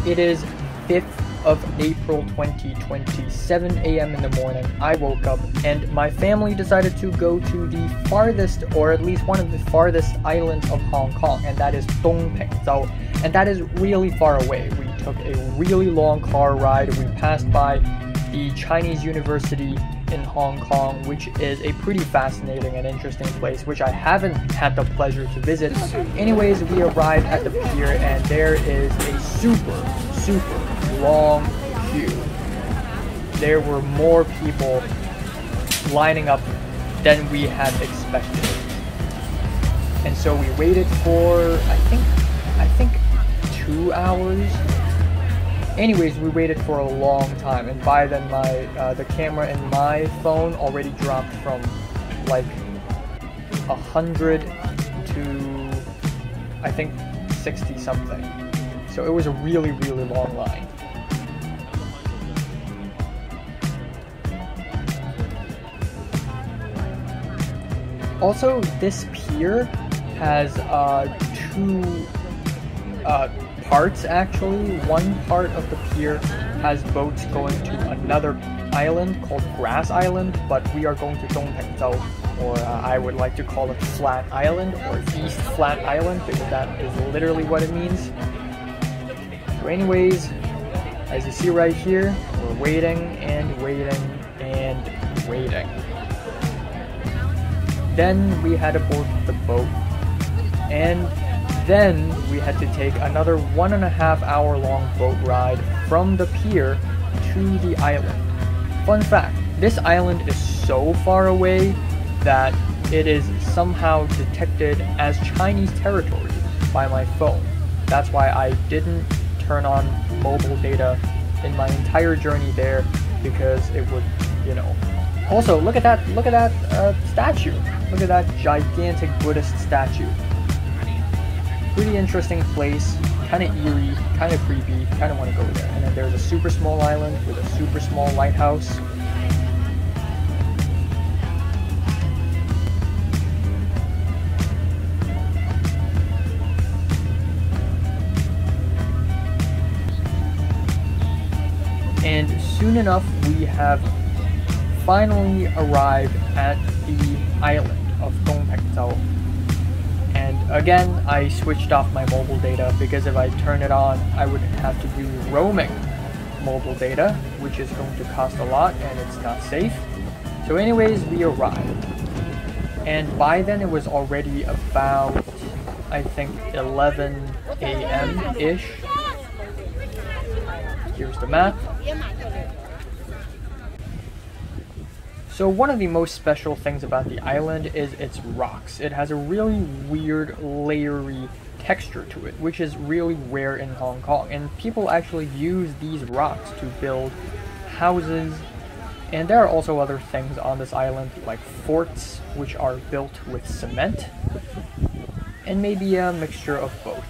It is 5th of April 2020, 7 a.m. in the morning. I woke up and my family decided to go to the farthest, or at least one of the farthest islands of Hong Kong, and that is Dung. And that is really far away. We took a really long car ride. We passed by the Chinese University in Hong Kong, which is a pretty fascinating and interesting place, which I haven't had the pleasure to visit. Anyways, we arrived at the pier and there is a super long queue. There were more people lining up than we had expected. And so we waited for, I think 2 hours. Anyways, we waited for a long time, and by then the camera in my phone already dropped from like 100 to I think 60 something. So it was a really long line. Also, this pier has two parts actually. One part of the pier has boats going to another island called Grass Island, but we are going to Dongpengzhou, or I would like to call it Flat Island, or East Flat Island, because that is literally what it means. So anyways, as you see right here, we're waiting and waiting and waiting. Then we had to board the boat, and then we had to take another 1.5 hour long boat ride from the pier to the island. Fun fact, this island is so far away that it is somehow detected as Chinese territory by my phone. That's why I didn't turn on mobile data in my entire journey there, because it would, you know. Also, look at that statue. Look at that gigantic Buddhist statue. Pretty interesting place, kind of eerie, kind of creepy, kind of want to go there. And then there's a super small island with a super small lighthouse. And soon enough, we have finally arrived at the island of Dongpengzhou. And again, I switched off my mobile data, because if I turn it on, I would have to do roaming mobile data, which is going to cost a lot and it's not safe. So anyways, we arrived. And by then it was already about, I think, 11 a.m.-ish. Here's the map. So one of the most special things about the island is its rocks. It has a really weird, layery texture to it, which is really rare in Hong Kong. And people actually use these rocks to build houses. And there are also other things on this island, like forts, which are built with cement. And maybe a mixture of both.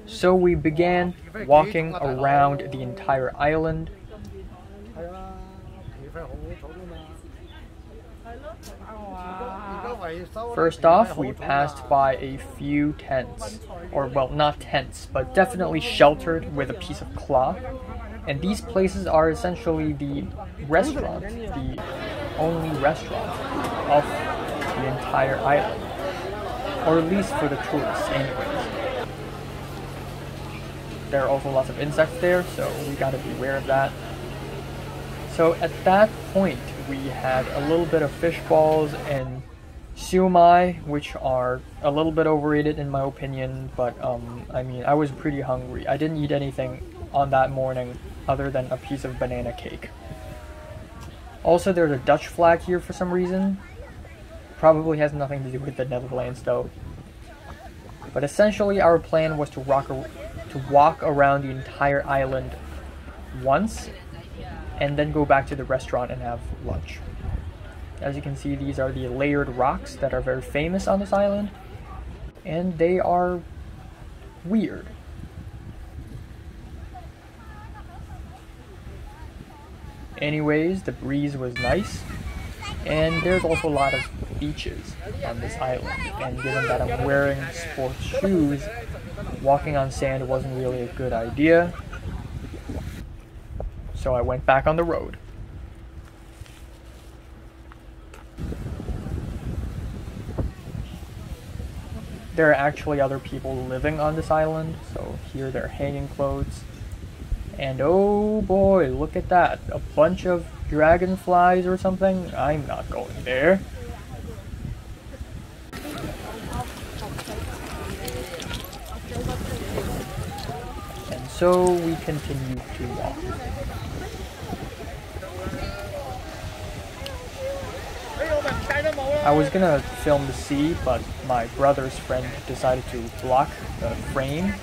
So we began walking around the entire island. First off, we passed by a few tents, or well, not tents, but definitely sheltered with a piece of cloth. And these places are essentially the restaurant, the only restaurant of the entire island, or at least for the tourists anyways. There are also lots of insects there, so we gotta be aware of that. So at that point, we had a little bit of fish balls and siu mai, which are a little bit overrated in my opinion, but I mean, I was pretty hungry. I didn't eat anything on that morning other than a piece of banana cake. Also, there's a Dutch flag here for some reason. Probably has nothing to do with the Netherlands though. But essentially our plan was to walk around the entire island once and then go back to the restaurant and have lunch. As you can see, these are the layered rocks that are very famous on this island, and they are weird. Anyways, the breeze was nice, And there's also a lot of beaches on this island, and given that I'm wearing sports shoes, walking on sand wasn't really a good idea, so I went back on the road. There are actually other people living on this island, so here they're hanging clothes. And oh boy, look at that. A bunch of dragonflies or something? I'm not going there. And so we continue to walk. I was gonna film the sea, but my brother's friend decided to block the frame,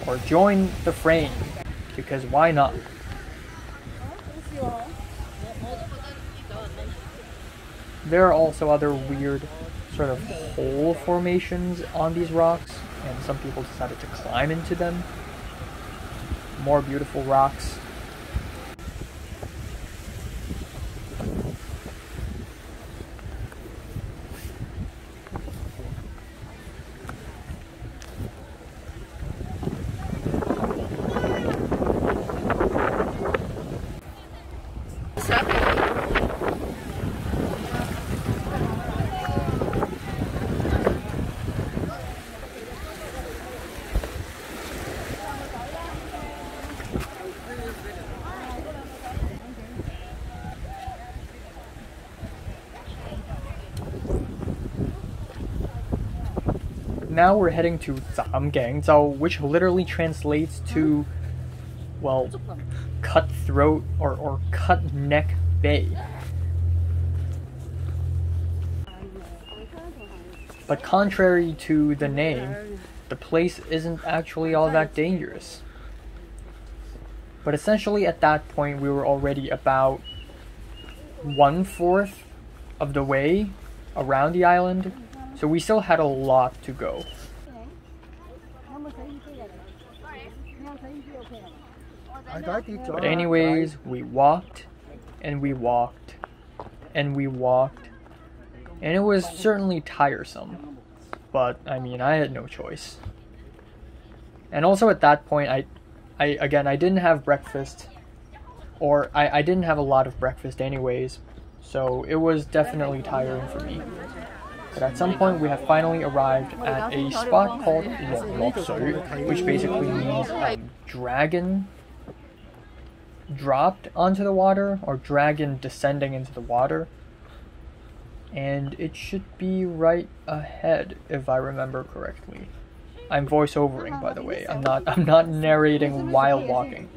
or join the frame, because why not? There are also other weird sort of hole formations on these rocks, and some people decided to climb into them. More beautiful rocks. Now we're heading to Zamgangzhou, which literally translates to, well, cutthroat or cut neck bay. But contrary to the name, the place isn't actually all that dangerous. But essentially at that point we were already about 1/4 of the way around the island, so we still had a lot to go. But anyways, we walked, and we walked, and we walked, and it was certainly tiresome, but I mean, I had no choice. And also at that point, I didn't have breakfast, or I didn't have a lot of breakfast anyways, so it was definitely tiring for me. But at some point we have finally arrived at a spot called Long, which basically means dragon dropped onto the water, or dragon descending into the water. And it should be right ahead, if I remember correctly. I'm voice-overing, by the way. I'm not narrating while walking.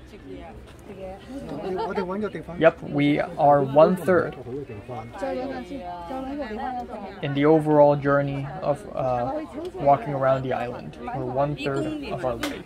Yep, we are 1/3 in the overall journey of walking around the island. We're 1/3 of our way.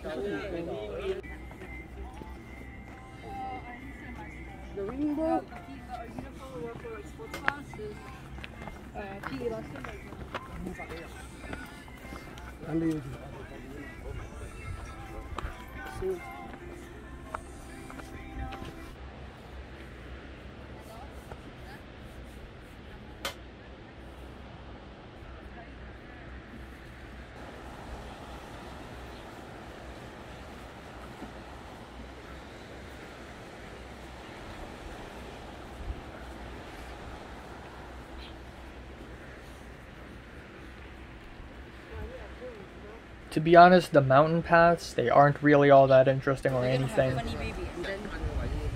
To be honest, the mountain paths, they aren't really all that interesting or anything.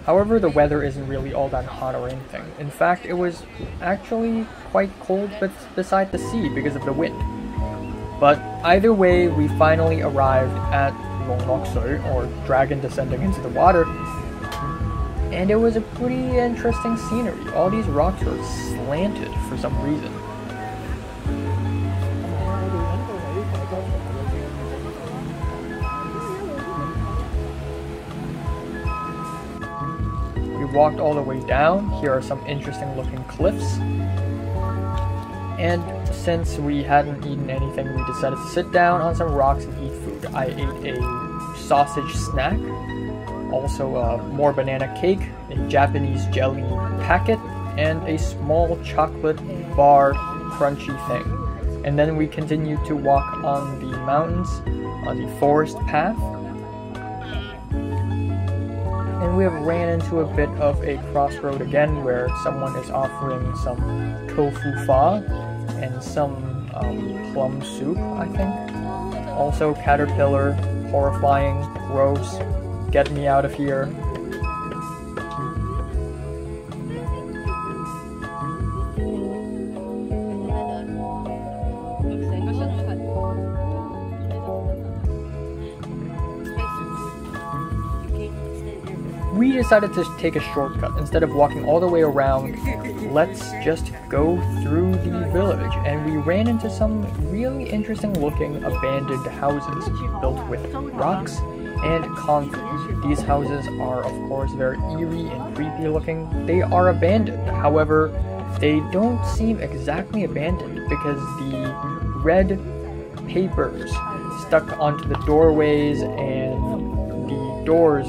However, the weather isn't really all that hot or anything. In fact, it was actually quite cold beside the sea because of the wind. But either way, we finally arrived at Longlokso, or dragon descending into the water. And it was a pretty interesting scenery. All these rocks are slanted for some reason. Walked all the way down. Here are some interesting looking cliffs. And since we hadn't eaten anything, we decided to sit down on some rocks and eat food. I ate a sausage snack, also more banana cake, a Japanese jelly packet, and a small chocolate bar crunchy thing. And then we continued to walk on the mountains, on the forest path. And we have ran into a bit of a crossroad again where someone is offering some tofu pho and some plum soup, I think. Also caterpillar, horrifying, gross, get me out of here. We decided to take a shortcut. Instead of walking all the way around, let's just go through the village. And we ran into some really interesting looking abandoned houses built with rocks and concrete. These houses are of course very eerie and creepy looking. They are abandoned. However, they don't seem exactly abandoned because the red papers stuck onto the doorways and the doors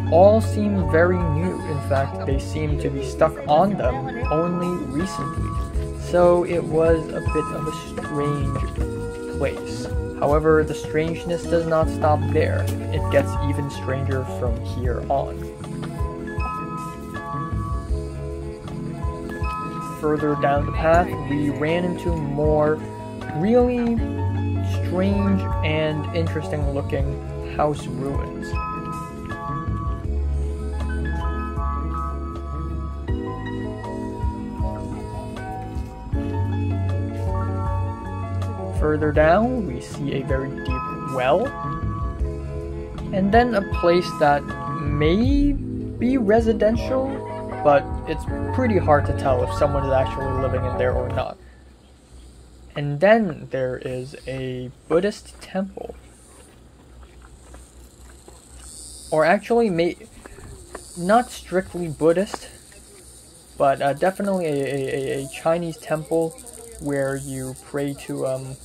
all seem very new. In fact, they seem to be stuck on them only recently. So it was a bit of a strange place. However, the strangeness does not stop there. It gets even stranger from here on. Further down the path, we ran into more really strange and interesting looking house ruins. Further down, we see a very deep well, and then a place that may be residential, but it's pretty hard to tell if someone is actually living in there or not. And then there is a Buddhist temple, or actually not strictly Buddhist, but definitely a Chinese temple where you pray to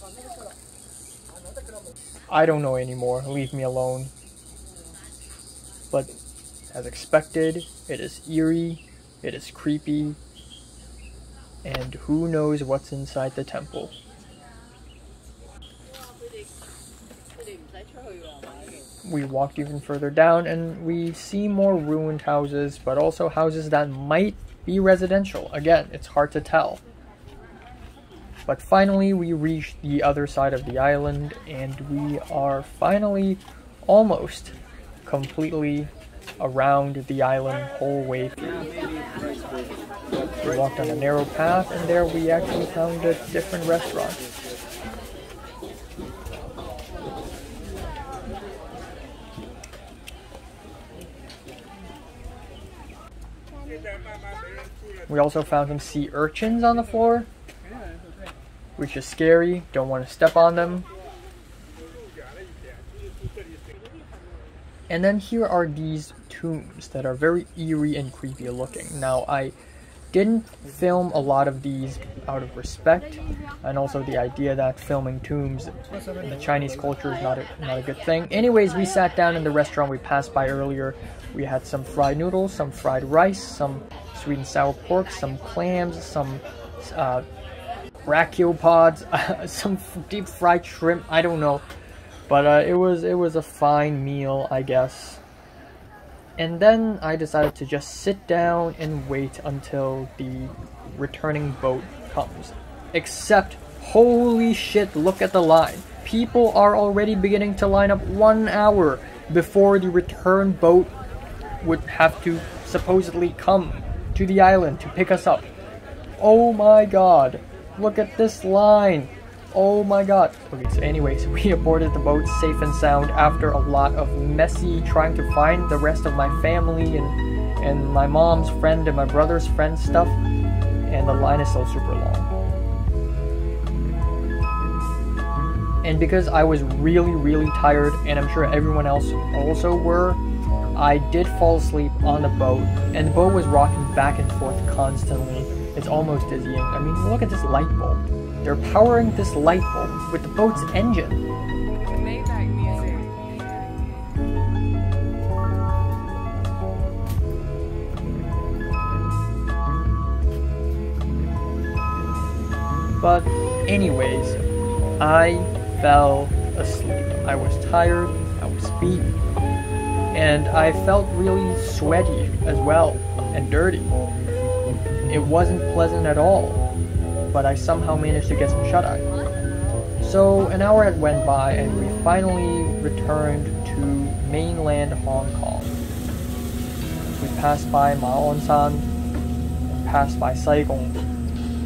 I don't know anymore, leave me alone. But as expected, it is eerie, it is creepy, and who knows what's inside the temple. We walked even further down and we see more ruined houses, but also houses that might be residential. Again, it's hard to tell. But finally, we reached the other side of the island, and we are finally almost completely around the island whole way through. We walked on a narrow path, and there we actually found a different restaurant. We also found some sea urchins on the floor, which is scary, don't want to step on them. And then here are these tombs that are very eerie and creepy looking. Now, I didn't film a lot of these out of respect, and also the idea that filming tombs in the Chinese culture is not a good thing. Anyways, we sat down in the restaurant we passed by earlier. We had some fried noodles, some fried rice, some sweet and sour pork, some clams, some brachiopods, some deep fried shrimp, I don't know. But it was a fine meal, I guess. And then I decided to just sit down and wait until the returning boat comes. Except, holy shit, look at the line. People are already beginning to line up 1 hour before the return boat would have to supposedly come to the island to pick us up. Oh my god. Look at this line. Oh my god. Okay, so anyways, we aborted the boat safe and sound after a lot of messy trying to find the rest of my family and my mom's friend and my brother's friend stuff. And the line is still super long. And because I was really tired, and I'm sure everyone else also were, I did fall asleep on the boat, and the boat was rocking back and forth constantly. It's almost dizzying. I mean, look at this light bulb. They're powering this light bulb with the boat's engine. But anyways, I fell asleep. I was tired, I was beaten, and I felt really sweaty as well, and dirty. It wasn't pleasant at all, but I somehow managed to get some shut-eye. So an hour had went by and we finally returned to mainland Hong Kong. We passed by Ma On San, and passed by Saigon,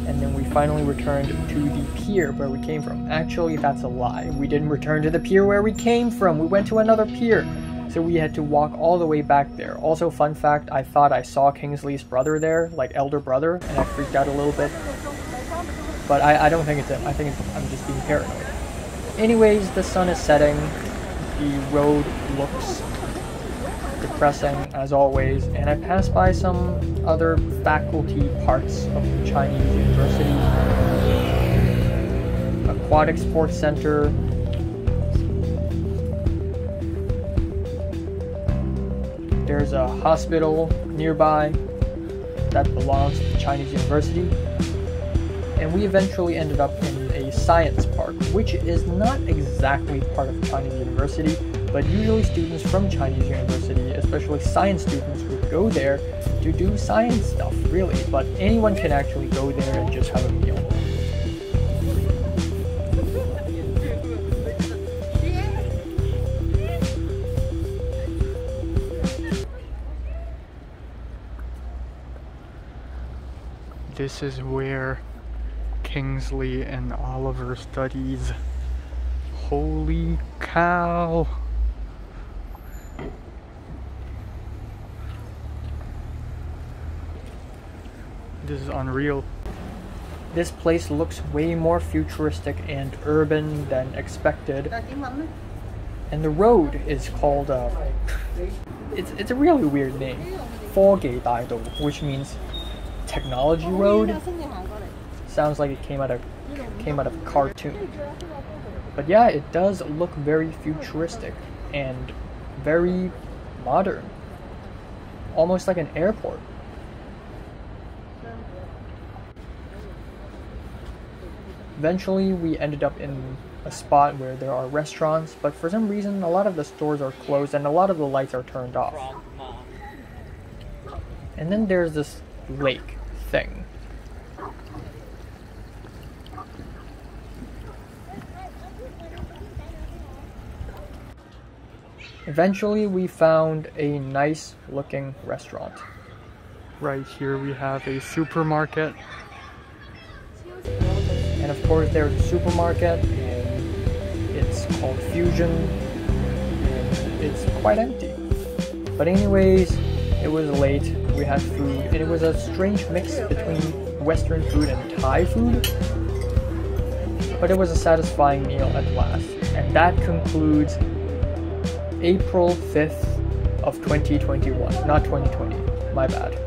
and then we finally returned to the pier where we came from. Actually, that's a lie. We didn't return to the pier where we came from. We went to another pier. So we had to walk all the way back there. Also, fun fact, I thought I saw Kingsley's brother there, like elder brother, and I freaked out a little bit. But I don't think it's him. I think I'm just being paranoid. Anyways, the sun is setting. The road looks depressing as always, and I passed by some other faculty parts of the Chinese University. Aquatic Sports Center. There's a hospital nearby that belongs to the Chinese University. And we eventually ended up in a science park, which is not exactly part of Chinese University, but usually students from Chinese University, especially science students, would go there to do science stuff, really. But anyone can actually go there and just have a meal. This is where Kingsley and Oliver studies. Holy cow! This is unreal. This place looks way more futuristic and urban than expected. And the road is called, it's a really weird name. 科技大道, which means technology road. Sounds like it came out of a cartoon. But yeah, it does look very futuristic and very modern. Almost like an airport. Eventually, we ended up in a spot where there are restaurants, but for some reason, a lot of the stores are closed and a lot of the lights are turned off. And then there's this lake thing. Eventually, we found a nice looking restaurant. Right here we have a supermarket. And of course there's a supermarket, and it's called Fusion, and it's quite empty. But anyways, it was late, we had food, and it was a strange mix between Western food and Thai food. But it was a satisfying meal at last. And that concludes April 5th of 2021, not 2020, my bad.